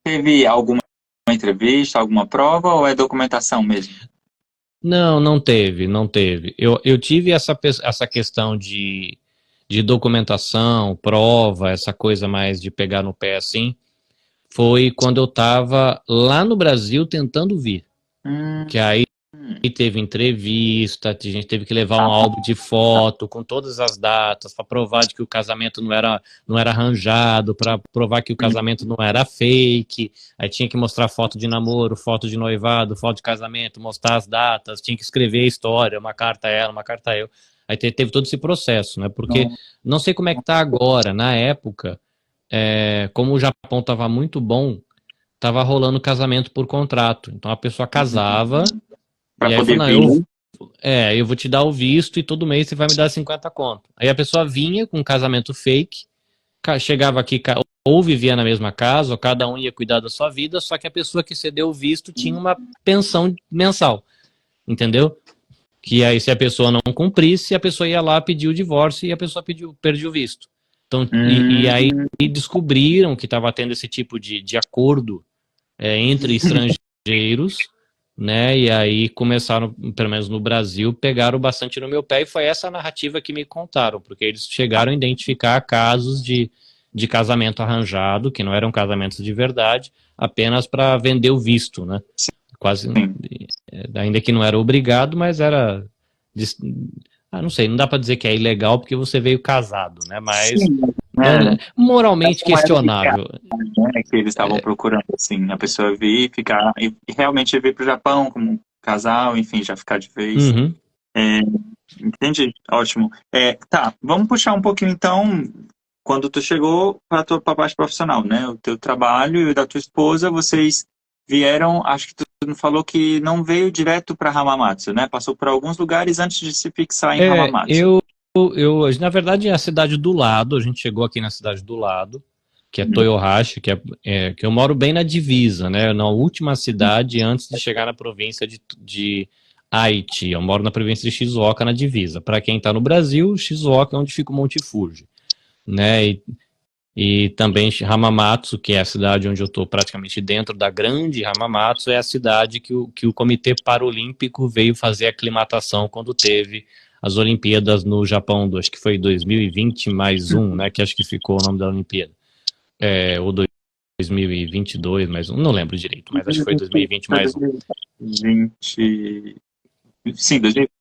Teve alguma entrevista, alguma prova ou é documentação mesmo? Não, não teve, não teve. Eu tive essa questão de documentação, prova, essa coisa mais de pegar no pé assim, foi quando eu estava lá no Brasil tentando vir. Que Hum, aí teve entrevista, a gente teve que levar um ah, álbum de foto com todas as datas para provar de que o casamento não era arranjado, para provar que o casamento não era fake. Aí tinha que mostrar foto de namoro, foto de noivado, foto de casamento, mostrar as datas, tinha que escrever a história, uma carta a ela, uma carta a eu. Aí teve todo esse processo, né? Porque não. não sei como é que tá agora. Na época, como o Japão estava muito bom, estava rolando casamento por contrato. Então a pessoa casava Para e aí poder falou, não, vir. eu vou te dar o visto e todo mês você vai me dar 50 conto. Aí a pessoa vinha com um casamento fake, chegava aqui ou vivia na mesma casa, ou cada um ia cuidar da sua vida, só que a pessoa que cedeu o visto tinha uma pensão mensal, entendeu? Que aí se a pessoa não cumprisse, a pessoa ia lá pedir o divórcio e a pessoa perdia o visto. Então, e aí Hum, descobriram que estava tendo esse tipo de acordo entre estrangeiros, né? E aí começaram, pelo menos no Brasil, pegaram bastante no meu pé e foi essa a narrativa que me contaram, porque eles chegaram a identificar casos de casamento arranjado, que não eram casamentos de verdade, apenas para vender o visto, né? Quase, sim. ainda que não era obrigado, mas era, não sei, não dá para dizer que é ilegal porque você veio casado, né? Mas Sim, né? moralmente Essa moeda de cara, questionável. né, que eles estavam procurando, assim, a pessoa vir, ficar, e realmente vir para o Japão como um casal, enfim, já ficar de vez. Uhum. É, entendi, ótimo. Tá, vamos puxar um pouquinho então, quando tu chegou para a tua pra parte profissional, né? O teu trabalho e o da tua esposa, vocês vieram, acho que tu não falou que não veio direto para Hamamatsu, né? Passou por alguns lugares antes de se fixar em É, Hamamatsu. na verdade, é a cidade do lado, a gente chegou aqui na cidade do lado, que é Toyohashi, que eu moro bem na divisa, né, na última cidade antes de chegar na província de Aichi. Eu moro na província de Shizuoka, na divisa. Para quem está no Brasil, Shizuoka é onde fica o Monte Fuji, né, e também Hamamatsu, que é a cidade onde eu estou praticamente dentro da grande Hamamatsu, é a cidade que o Comitê Paralímpico veio fazer a aclimatação quando teve as Olimpíadas no Japão, acho que foi 2020 mais um, né, que acho que ficou o nome da Olimpíada. Ou 2022 mais um, não lembro direito, mas acho que foi 2020 mais um. 2020, sim, 2020,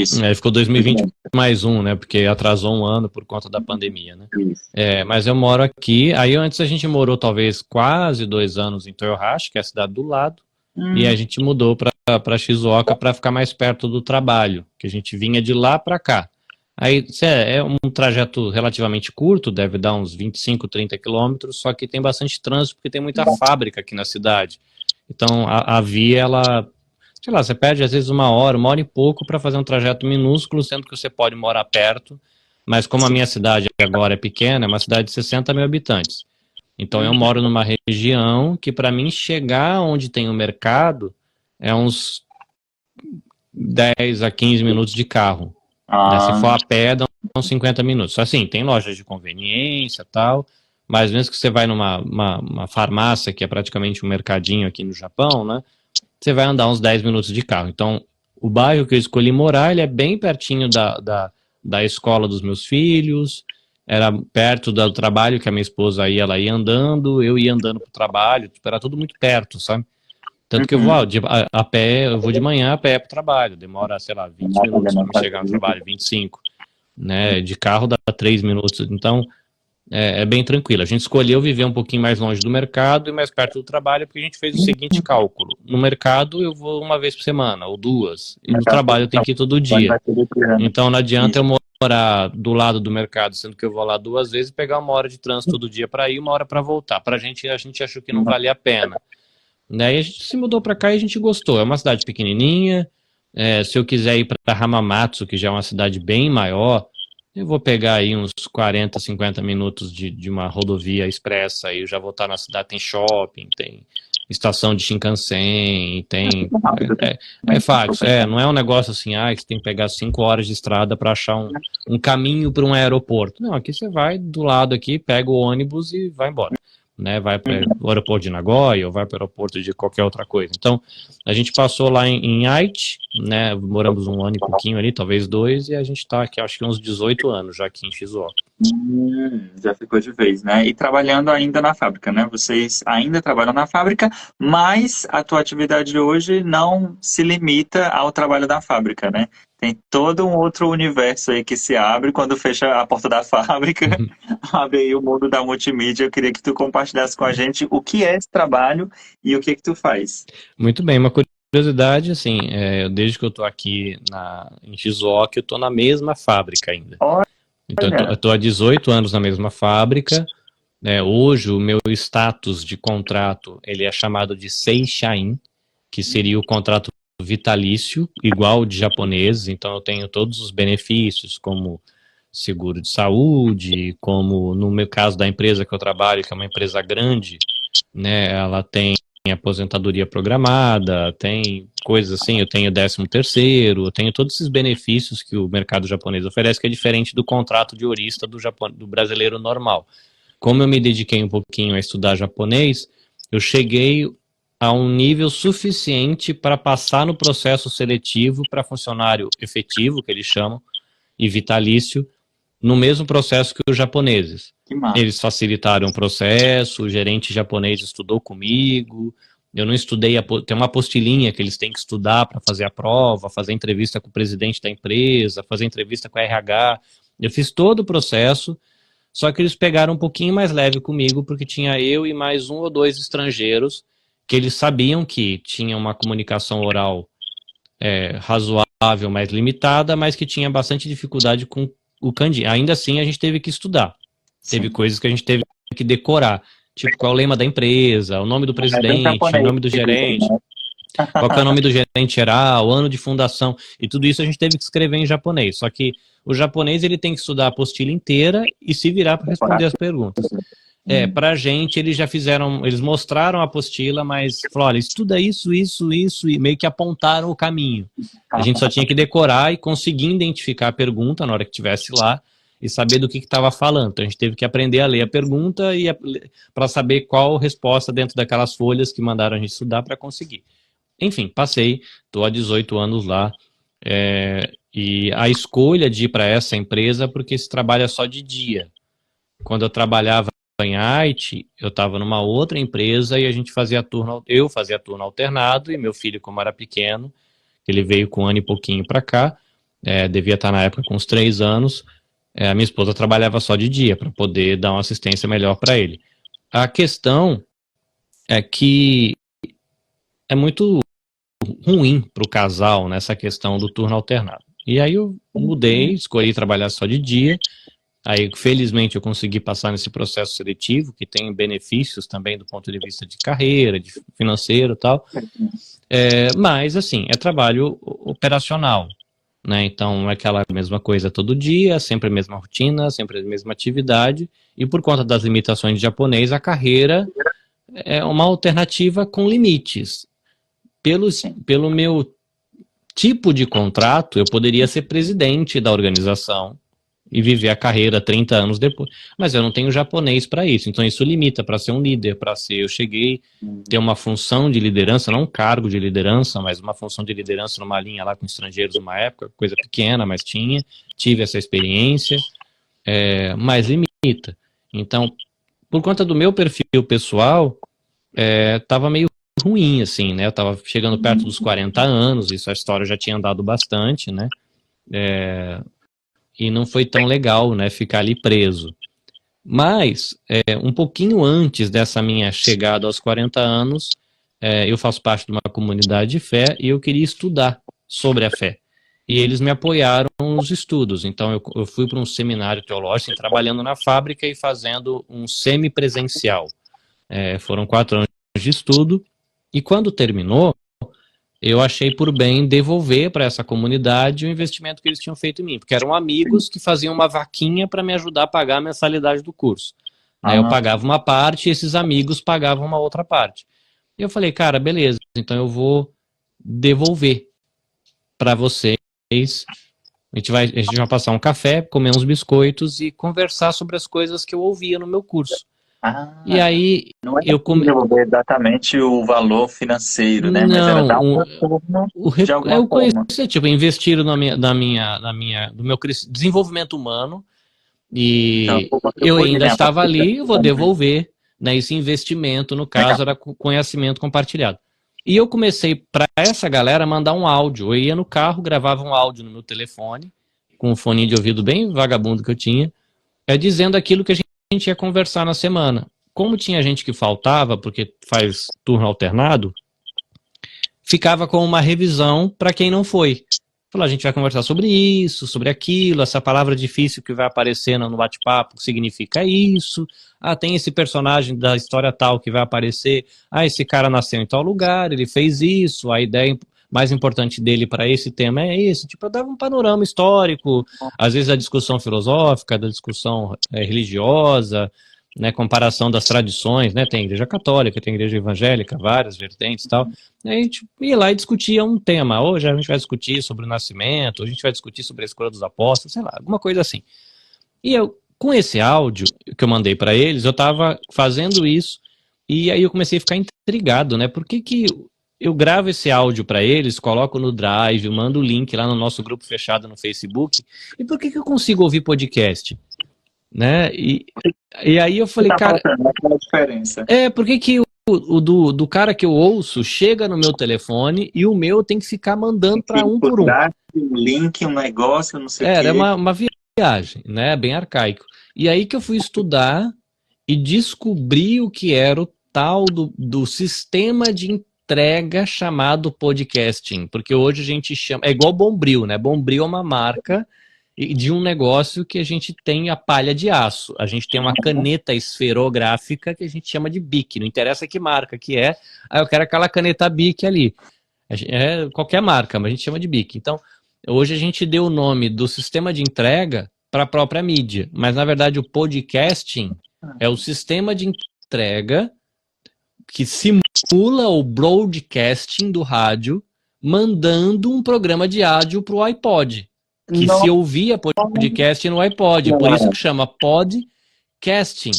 isso. Ficou 2020 mais um, né, porque atrasou um ano por conta da pandemia, né. Isso. Mas eu moro aqui, aí antes a gente morou talvez quase 2 anos em Toyohashi, que é a cidade do lado, e a Hum, gente mudou para Shizuoka para ficar mais perto do trabalho, que a gente vinha de lá para cá. Aí é um trajeto relativamente curto, deve dar uns 25, 30 quilômetros, só que tem bastante trânsito porque tem muita fábrica aqui na cidade. Então a via, ela, sei lá, você perde às vezes uma hora e pouco para fazer um trajeto minúsculo, sendo que você pode morar perto, mas como a sim. minha cidade agora é pequena, é uma cidade de 60 mil habitantes. Então eu moro numa região que para mim chegar onde tem o mercado é uns 10 a 15 minutos de carro, né? Se Ah, for a pé, dá uns 50 minutos. Assim, tem lojas de conveniência e tal, mas mesmo que você vai numa uma farmácia, que é praticamente um mercadinho aqui no Japão, né? Você vai andar uns 10 minutos de carro. Então, o bairro que eu escolhi morar, ele é bem pertinho da escola dos meus filhos, era perto do trabalho que a minha esposa ia, ela ia andando, eu ia andando para o trabalho, tipo, era tudo muito perto, sabe? Tanto que eu vou uhum. a pé, eu vou de manhã a pé para o trabalho, demora, sei lá, 20 minutos para me chegar no trabalho, 25, né? De carro dá 3 minutos, então é bem tranquilo. A gente escolheu viver um pouquinho mais longe do mercado e mais perto do trabalho, porque a gente fez o seguinte cálculo: no mercado eu vou uma vez por semana, ou duas, e no trabalho eu tenho que ir todo dia. Vai ter grana. Então não adianta Isso. eu morar do lado do mercado, sendo que eu vou lá 2 vezes e pegar uma hora de trânsito todo dia para ir, uma hora para voltar. Para a gente achou que não valia a pena. Né? E a gente se mudou para cá e a gente gostou. É uma cidade pequenininha. Se eu quiser ir para Hamamatsu, que já é uma cidade bem maior, eu vou pegar aí uns 40, 50 minutos de uma rodovia expressa, aí eu já vou estar na cidade, tem shopping, tem estação de Shinkansen, tem... Rápido É também. fácil, não é um negócio assim, que você tem que pegar 5 horas de estrada para achar um caminho para um aeroporto. Não, aqui você vai do lado aqui, pega o ônibus e vai embora. né? Vai para o aeroporto de Nagoya ou vai para o aeroporto de qualquer outra coisa. Então, a gente passou lá em Aichi, né? Moramos um ano e pouquinho ali, talvez 2, e a gente está aqui, acho que uns 18 anos já aqui em Shizuoka. Já ficou de vez, né? E trabalhando ainda na fábrica, né? Vocês ainda trabalham na fábrica, mas a tua atividade hoje não se limita ao trabalho da fábrica, né? Tem todo um outro universo aí que se abre quando fecha a porta da fábrica, abre aí o mundo da multimídia. Eu queria que tu compartilhasse com a gente o que é esse trabalho e o que tu faz. Muito bem, uma curiosidade, assim, desde que eu tô aqui em Shizuoka, eu tô na mesma fábrica ainda. Então, eu tô há 18 anos na mesma fábrica. Hoje, o meu status de contrato, ele é chamado de Seishain, que seria o contrato vitalício, igual de japoneses. Então, eu tenho todos os benefícios, como seguro de saúde, como no meu caso da empresa que eu trabalho, que é uma empresa grande, né, ela tem aposentadoria programada, tem coisas assim, eu tenho 13º, eu tenho todos esses benefícios que o mercado japonês oferece, que é diferente do contrato de horista do brasileiro normal. Como eu me dediquei um pouquinho a estudar japonês, eu cheguei a um nível suficiente para passar no processo seletivo para funcionário efetivo, que eles chamam, e vitalício, no mesmo processo que os japoneses. Eles facilitaram o processo, o gerente japonês estudou comigo, eu não estudei, tem uma apostilinha que eles têm que estudar para fazer a prova, fazer entrevista com o presidente da empresa, fazer entrevista com a RH, eu fiz todo o processo, só que eles pegaram um pouquinho mais leve comigo, porque tinha eu e mais 1 ou 2 estrangeiros, que eles sabiam que tinha uma comunicação oral razoável, mais limitada, mas que tinha bastante dificuldade com o kanji. Ainda assim, a gente teve que estudar. Teve coisas que a gente teve que decorar. Tipo, qual é o lema da empresa, o nome do presidente, o nome do gerente, qual que é o nome do gerente geral, ano de fundação, e tudo isso a gente teve que escrever em japonês. Só que o japonês, ele tem que estudar a apostila inteira e se virar para responder as perguntas. Pra gente, eles mostraram a apostila, mas falaram, olha, estuda isso, e meio que apontaram o caminho. A gente só tinha que decorar e conseguir identificar a pergunta na hora que estivesse lá e saber do que estava falando. Então, a gente teve que aprender a ler a pergunta para saber qual resposta dentro daquelas folhas que mandaram a gente estudar para conseguir. Enfim, passei, estou há 18 anos lá, e a escolha de ir para essa empresa porque esse trabalho é só de dia. Quando eu trabalhava em Haiti, eu estava numa outra empresa e a gente eu fazia turno alternado e meu filho, como era pequeno, ele veio com 1 ano e pouquinho para cá, devia estar na época com uns 3 anos, a minha esposa trabalhava só de dia para poder dar uma assistência melhor para ele. A questão é que é muito ruim para o casal nessa questão do turno alternado. E aí eu mudei, escolhi trabalhar só de dia. Aí, felizmente, eu consegui passar nesse processo seletivo, que tem benefícios também do ponto de vista de carreira, de financeiro e tal. Mas, assim, é trabalho operacional, né? Então, é aquela mesma coisa todo dia, sempre a mesma rotina, sempre a mesma atividade. E por conta das limitações de japonês, a carreira é uma alternativa com limites. Pelo meu tipo de contrato, eu poderia ser presidente da organização e viver a carreira 30 anos depois. Mas eu não tenho japonês para isso, então isso limita para ser um líder, eu cheguei a ter uma função de liderança, não um cargo de liderança, mas uma função de liderança numa linha lá com estrangeiros numa época, coisa pequena, mas tive essa experiência, mas limita. Então, por conta do meu perfil pessoal, estava meio ruim, assim, né? Eu estava chegando perto dos 40 anos, isso a história já tinha andado bastante, né? E não foi tão legal, né, ficar ali preso. Mas, um pouquinho antes dessa minha chegada aos 40 anos, eu faço parte de uma comunidade de fé e eu queria estudar sobre a fé. E eles me apoiaram nos estudos. Então, eu fui para um seminário teológico, trabalhando na fábrica e fazendo um semipresencial. Foram 4 anos de estudo. E quando terminou, eu achei por bem devolver para essa comunidade o investimento que eles tinham feito em mim, porque eram amigos que faziam uma vaquinha para me ajudar a pagar a mensalidade do curso. Eu pagava uma parte e esses amigos pagavam uma outra parte. E eu falei, cara, beleza, então eu vou devolver para vocês. A gente vai passar um café, comer uns biscoitos e conversar sobre as coisas que eu ouvia no meu curso. E aí não é eu devolver exatamente o valor financeiro, né? Mas era dar um retorno de alguma eu forma. conhecia, tipo, investiram no meu desenvolvimento humano Então, e vou eu contribuir, ainda né? A estava partir ali, eu vou dessa- devolver, né? Esse investimento, no caso, Legal. era conhecimento compartilhado. E eu comecei para essa galera mandar um áudio. Eu ia no carro, gravava um áudio no meu telefone, com um fone de ouvido bem vagabundo que eu tinha, dizendo aquilo que a gente ia conversar na semana. Como tinha gente que faltava, porque faz turno alternado, ficava com uma revisão para quem não foi. Falou, a gente vai conversar sobre isso, sobre aquilo, essa palavra difícil que vai aparecer no bate-papo significa isso. Ah, tem esse personagem da história tal que vai aparecer. Ah, esse cara nasceu em tal lugar, ele fez isso, a ideia mais importante dele para esse tema é esse. Tipo, eu dava um panorama histórico, às vezes da discussão filosófica, da discussão religiosa, né, comparação das tradições, né, tem igreja católica, tem igreja evangélica, várias vertentes e tal. A gente ia lá e discutia um tema. Hoje a gente vai discutir sobre o nascimento, hoje a gente vai discutir sobre a escolha dos apóstolos, sei lá, alguma coisa assim. E eu, com esse áudio que eu mandei para eles, eu estava fazendo isso e aí eu comecei a ficar intrigado, né? Por que eu gravo esse áudio para eles, coloco no Drive, mando o link lá no nosso grupo fechado no Facebook, e por que eu consigo ouvir podcast? Né? E aí eu falei, Tá cara, faltando aquela diferença. por que do cara que eu ouço chega no meu telefone e o meu tem que ficar mandando para um por um? Um link, um negócio, não sei o Era quê. uma viagem, né? Bem arcaico. E aí que eu fui estudar e descobri o que era o tal do sistema de entrega chamado podcasting. Porque hoje a gente chama. É igual Bombril, né? Bombril é uma marca de um negócio que a gente tem a palha de aço. A gente tem uma caneta esferográfica que a gente chama de Bic. Não interessa que marca que é. Ah, eu quero aquela caneta Bic ali. É qualquer marca, mas a gente chama de Bic. Então, hoje a gente deu o nome do sistema de entrega para a própria mídia. Mas, na verdade, o podcasting é o sistema de entrega que simula o broadcasting do rádio, mandando um programa de áudio para o iPod, que se Nossa, ouvia podcast no iPod. Por isso que chama podcasting,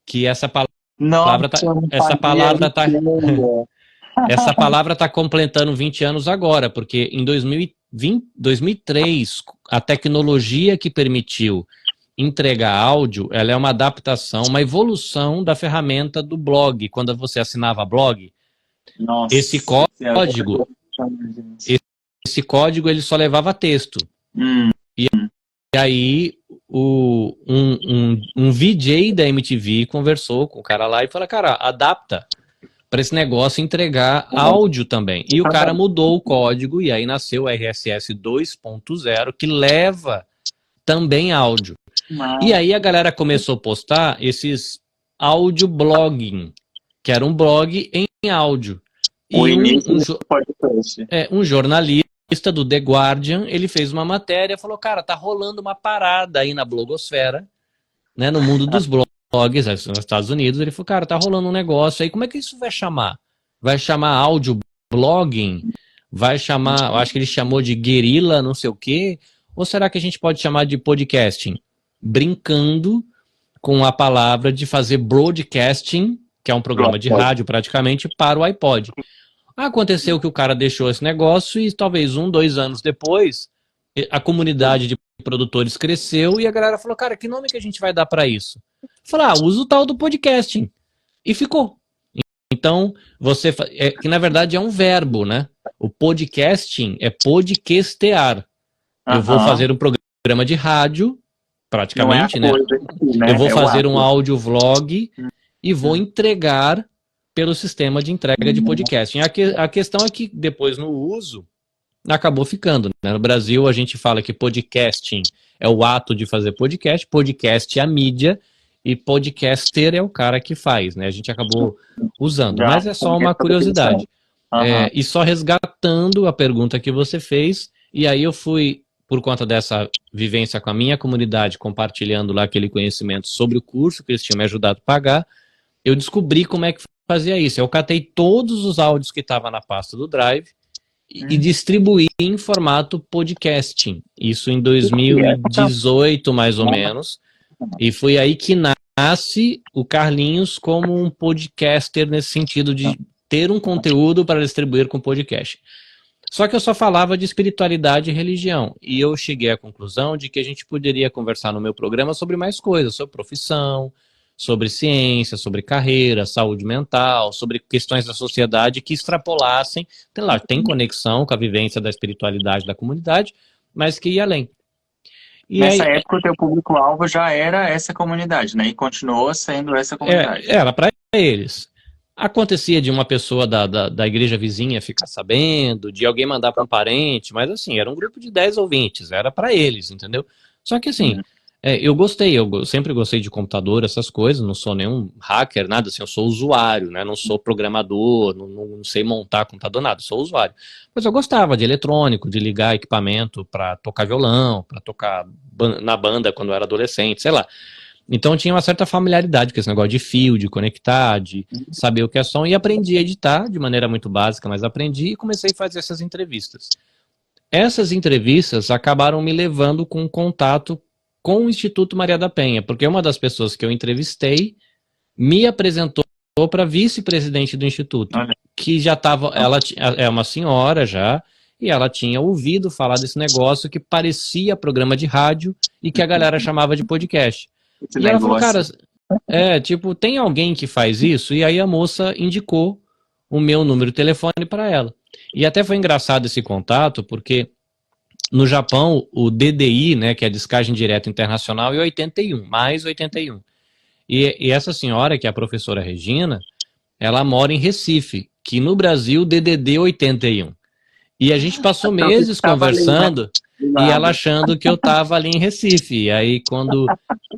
que essa palavra tá, eu não essa fazia palavra tá, ideia. essa palavra está completando 20 anos agora, porque em 2003, a tecnologia que permitiu entregar áudio, ela é uma adaptação, uma evolução da ferramenta do blog. Quando você assinava blog, Nossa, esse código, esse código ele só levava texto. E aí um VJ da MTV conversou com o cara lá e falou, cara, adapta para esse negócio entregar áudio também. E o cara mudou o código e aí nasceu o RSS 2.0 que leva também áudio. E aí a galera começou a postar esses áudio blogging, que era um blog em áudio. E um jornalista do The Guardian, ele fez uma matéria, falou, cara, tá rolando uma parada aí na blogosfera, né, no mundo dos blogs, nos Estados Unidos. Ele falou, cara, tá rolando um negócio aí, como é que isso vai chamar? Vai chamar áudio blogging? Vai chamar, eu acho que ele chamou de guerrilla, não sei o quê? Ou será que a gente pode chamar de podcasting? Brincando com a palavra de fazer broadcasting, que é um programa de rádio praticamente, para o iPod. Aconteceu que o cara deixou esse negócio e talvez 2 anos depois, a comunidade de produtores cresceu e a galera falou, cara, que nome que a gente vai dar para isso? Falou, usa o tal do podcasting. E ficou. Então, que na verdade é um verbo, né? O podcasting é podcastear. Eu vou fazer um programa de rádio, praticamente, né? Eu vou fazer um áudio vlog e vou entregar pelo sistema de entrega de podcasting. A questão é que depois no uso acabou ficando, né? No Brasil a gente fala que podcasting é o ato de fazer podcast é a mídia e podcaster é o cara que faz, né? A gente acabou usando, mas é só uma curiosidade. E só resgatando a pergunta que você fez, e aí eu fui, por conta dessa vivência com a minha comunidade, compartilhando lá aquele conhecimento sobre o curso que eles tinham me ajudado a pagar, eu descobri como é que fazia isso. Eu catei todos os áudios que estavam na pasta do Drive e distribuí em formato podcasting. Isso em 2018, mais ou menos. E foi aí que nasce o Carlinhos como um podcaster nesse sentido de ter um conteúdo para distribuir com podcast. Só que eu só falava de espiritualidade e religião. E eu cheguei à conclusão de que a gente poderia conversar no meu programa sobre mais coisas, sobre profissão, sobre ciência, sobre carreira, saúde mental, sobre questões da sociedade que extrapolassem, tem conexão com a vivência da espiritualidade da comunidade, mas que ia além. E Nessa época, o teu público-alvo já era essa comunidade, né? E continuou sendo essa comunidade. Era para eles. Acontecia de uma pessoa da igreja vizinha ficar sabendo, de alguém mandar para um parente, mas assim, era um grupo de 10 ouvintes, era para eles, entendeu? Só que assim, eu sempre gostei de computador, essas coisas, não sou nenhum hacker, nada assim, eu sou usuário, né? Não sou programador, não sei montar computador, nada, sou usuário. Mas eu gostava de eletrônico, de ligar equipamento para tocar violão, para tocar na banda quando eu era adolescente, sei lá. Então tinha uma certa familiaridade com esse negócio de fio, de conectar, de saber o que é som, e aprendi a editar de maneira muito básica, mas aprendi e comecei a fazer essas entrevistas. Essas entrevistas acabaram me levando com contato com o Instituto Maria da Penha, porque uma das pessoas que eu entrevistei me apresentou para vice-presidente do Instituto, que já estava, ela é uma senhora já, e ela tinha ouvido falar desse negócio que parecia programa de rádio e que a galera chamava de podcast. E ela falou, cara, tem alguém que faz isso? E aí a moça indicou o meu número de telefone para ela. E até foi engraçado esse contato, porque no Japão, o DDI, né, que é a descagem direta internacional, é 81, mais 81. E essa senhora, que é a professora Regina, ela mora em Recife, que no Brasil, DDD 81. E a gente passou meses conversando e ela achando que eu tava ali em Recife. E aí, quando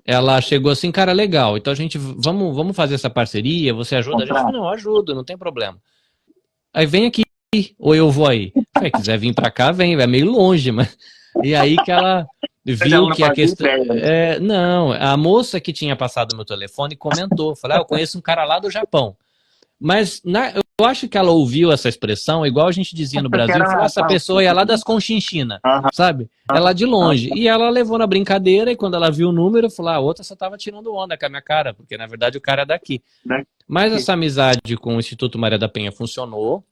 ela chegou assim, cara, legal, então a gente, vamos fazer essa parceria, você ajuda? A gente falou, não, ajudo, não tem problema. Aí vem aqui, ou eu vou aí. Se quiser vir pra cá, vem, é meio longe, mas... E aí que ela viu que a questão... não, a moça que tinha passado meu telefone comentou, falou, eu conheço um cara lá do Japão. Mas eu acho que ela ouviu essa expressão, igual a gente dizia no Brasil, falou, essa pessoa é lá das Conchinchina, sabe? É lá de longe. E ela levou na brincadeira, e quando ela viu o número, falou, a outra só estava tirando onda com a minha cara, porque na verdade o cara é daqui. Mas essa amizade com o Instituto Maria da Penha funcionou,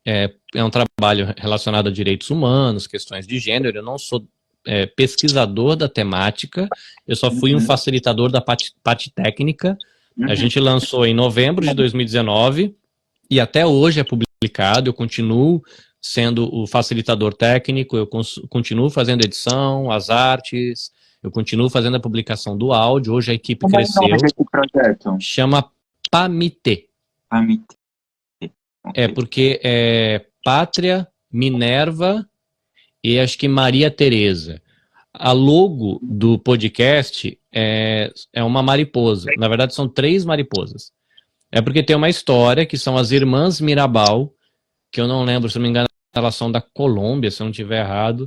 é um trabalho relacionado a direitos humanos, questões de gênero, eu não sou pesquisador da temática, eu só fui um facilitador da parte técnica. A gente lançou em novembro de 2019 e até hoje é publicado. Eu continuo sendo o facilitador técnico, eu continuo fazendo edição, as artes, eu continuo fazendo a publicação do áudio. Hoje a equipe cresceu. Como é o nome desse projeto? Chama PAMITê. PAMITê. Okay. Porque é Pátria, Minerva e acho que Maria Tereza. A logo do podcast é uma mariposa. Na verdade, são 3 mariposas. É porque tem uma história que são as irmãs Mirabal, que eu não lembro, se não me engano, elas são da Colômbia, se eu não estiver errado.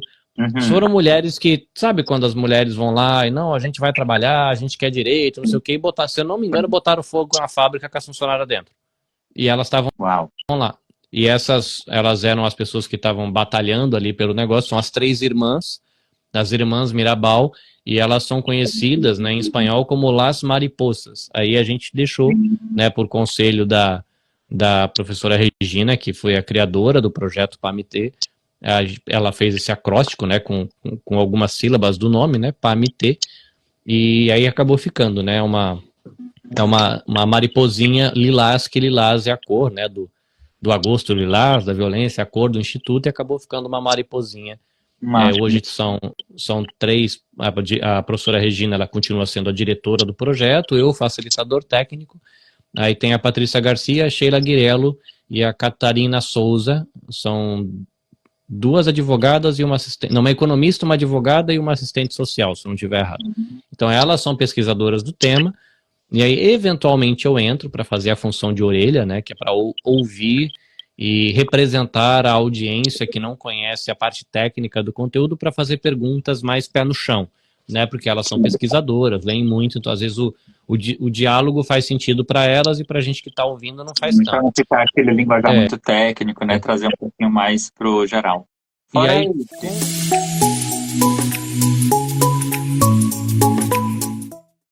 Foram mulheres que, sabe quando as mulheres vão lá e não, a gente vai trabalhar, a gente quer direito, não sei o que, e se eu não me engano, botaram fogo na fábrica com as funcionárias dentro. E elas estavam lá. E elas eram as pessoas que estavam batalhando ali pelo negócio, são as 3 irmãs, as irmãs Mirabal, e elas são conhecidas, né, em espanhol como Las Mariposas. Aí a gente deixou, né, por conselho da professora Regina, que foi a criadora do projeto PAMITê, ela fez esse acróstico, né, com algumas sílabas do nome, né, PAMITê, e aí acabou ficando, né, uma mariposinha lilás, que lilás é a cor, né, do agosto lilás, da violência, a cor do Instituto, e acabou ficando uma mariposinha. Hoje são 3, a professora Regina, ela continua sendo a diretora do projeto, eu facilitador técnico, aí tem a Patrícia Garcia, a Sheila Guirello e a Catarina Souza, são 2 advogadas e uma assistente, não, uma economista, uma advogada e uma assistente social, se não estiver errado. Então elas são pesquisadoras do tema, e aí eventualmente eu entro para fazer a função de orelha, né, que é para ouvir e representar a audiência que não conhece a parte técnica do conteúdo para fazer perguntas mais pé no chão, né? Porque elas são pesquisadoras, leem muito, então às vezes o diálogo faz sentido para elas e para a gente que está ouvindo não faz tanto. Para não ficar aquele linguajar muito técnico, né? Trazer um pouquinho mais pro geral. E aí...